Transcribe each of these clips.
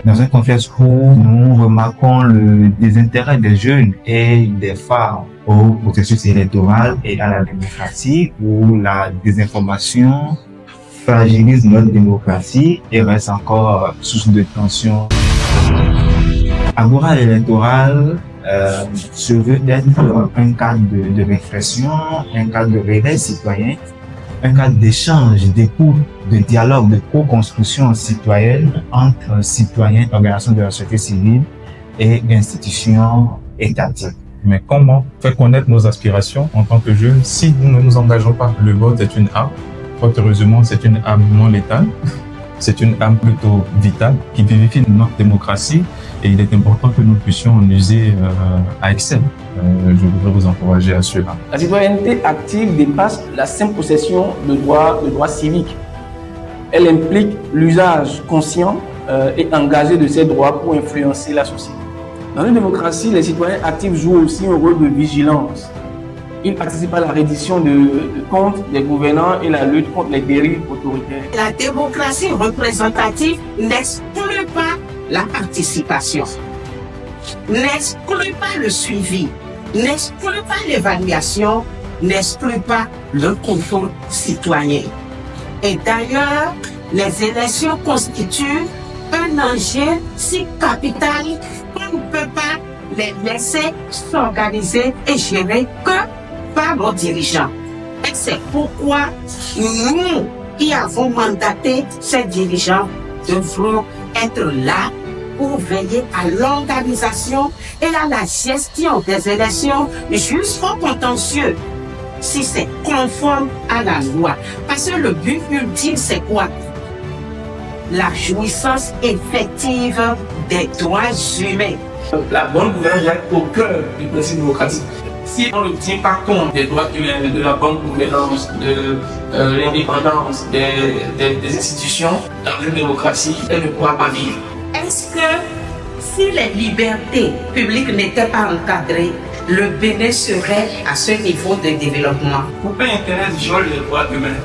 Dans un contexte où nous remarquons le désintérêt des jeunes et des femmes au processus électoral et à la démocratie, où la désinformation fragilise notre démocratie et reste encore source de tension. Agora électorale se veut être un cadre de réflexion, un cadre de réveil citoyen, un cadre d'échange, d'écoute, de dialogue, de co-construction citoyenne entre citoyens, organisations de la société civile et institutions étatiques. Mais comment faire connaître nos aspirations en tant que jeunes si nous ne nous engageons pas? Le vote est une arme. Fort heureusement, c'est une arme non létale. C'est une arme plutôt vitale qui vivifie notre démocratie et il est important que nous puissions en user à excès. Je voudrais vous encourager à cela. La citoyenneté active dépasse la simple possession de droits civiques. Elle implique l'usage conscient et engagé de ces droits pour influencer la société. Dans une démocratie, les citoyens actifs jouent aussi un rôle de vigilance. Ils participent à la reddition de comptes des gouvernants et la lutte contre les dérives autoritaires. La démocratie représentative n'exclut pas la participation, n'exclut pas le suivi, n'exclut pas l'évaluation, n'exclut pas le contrôle citoyen. Et d'ailleurs, les élections constituent un enjeu si capital qu'on ne peut pas les laisser s'organiser et gérer que par nos dirigeants. Et c'est pourquoi nous qui avons mandaté ces dirigeants devront être là pour veiller à l'organisation et à la gestion des élections jusqu'au contentieux, si c'est conforme à la loi. Parce que le but ultime, c'est quoi? La jouissance effective des droits humains. La bonne gouvernance est au cœur du principe démocratique. Si on ne tient pas compte des droits humains, de la bonne gouvernance, de l'indépendance des institutions dans une démocratie, elle ne pourra pas vivre. Est-ce que si les libertés publiques n'étaient pas encadrées, le Bénin serait à ce niveau de développement? Pourquoi Internet viole les droits humains,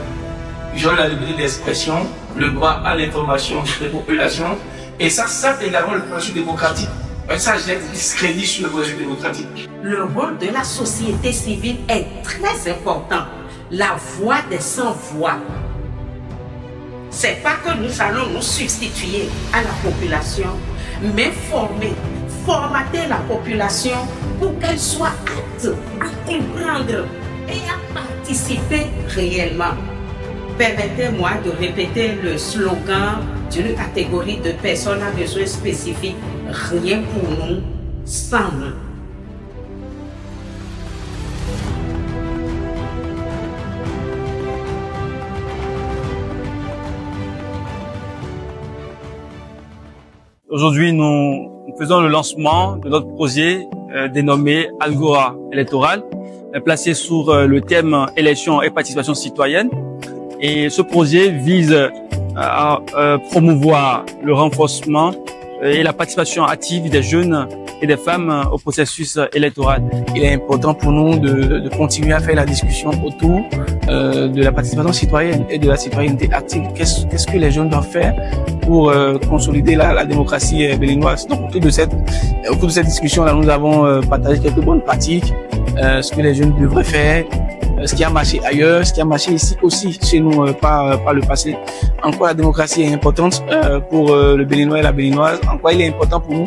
viole la liberté d'expression, le droit à l'information des populations, et ça également le processus démocratique. Ça jette discrédit sur le processus démocratique. Le rôle de la société civile est très important. La voix des sans-voix. C'est pas que nous allons nous substituer à la population, mais formater la population pour qu'elle soit apte à comprendre et à participer réellement. Permettez-moi de répéter le slogan d'une catégorie de personnes à besoins spécifiques. Rien pour nous, sans nous. Aujourd'hui, nous faisons le lancement de notre projet dénommé Agora électorale, placé sur le thème élection et participation citoyenne. Et ce projet vise à promouvoir le renforcement et la participation active des jeunes et des femmes au processus électoral. Il est important pour nous de continuer à faire la discussion autour de la participation citoyenne et de la citoyenneté active. Qu'est-ce que les jeunes doivent faire pour consolider la démocratie béninoise? Donc autour de cette discussion-là, nous avons partagé quelques bonnes pratiques, ce que les jeunes devraient faire, ce qui a marché ailleurs, ce qui a marché ici aussi chez nous par le passé. En quoi la démocratie est importante pour le Béninois et la Béninoise, en quoi il est important pour nous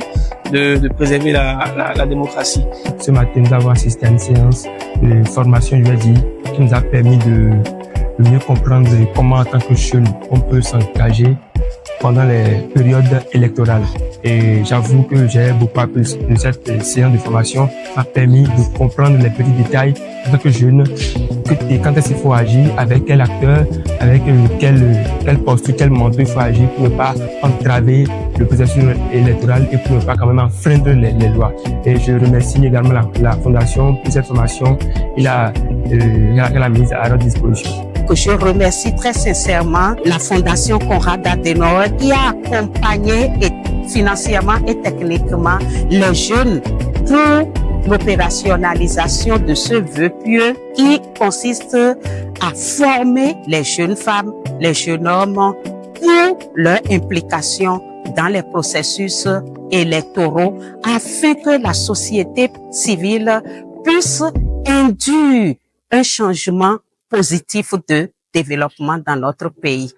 de préserver la démocratie. Ce matin, nous avons assisté à une séance de formation, je vais dire, qui nous a permis de mieux comprendre comment en tant que jeune on peut s'engager pendant les périodes électorales. Et j'avoue que j'ai beaucoup appris de cette séance de formation, m'a permis de comprendre les petits détails en tant que jeune, quand est-ce qu'il faut agir, avec quel acteur, avec quel posture, quel manteau il faut agir pour ne pas entraver le processus électoral et pour ne pas quand même enfreindre les lois. Et je remercie également la Fondation pour cette formation et la mise à notre disposition. Je remercie très sincèrement la Fondation Konrad Adenauer qui a accompagné financièrement et techniquement les jeunes pour l'opérationnalisation de ce vœu pieux qui consiste à former les jeunes femmes, les jeunes hommes pour leur implication dans les processus électoraux afin que la société civile puisse induire un changement positif de développement dans notre pays.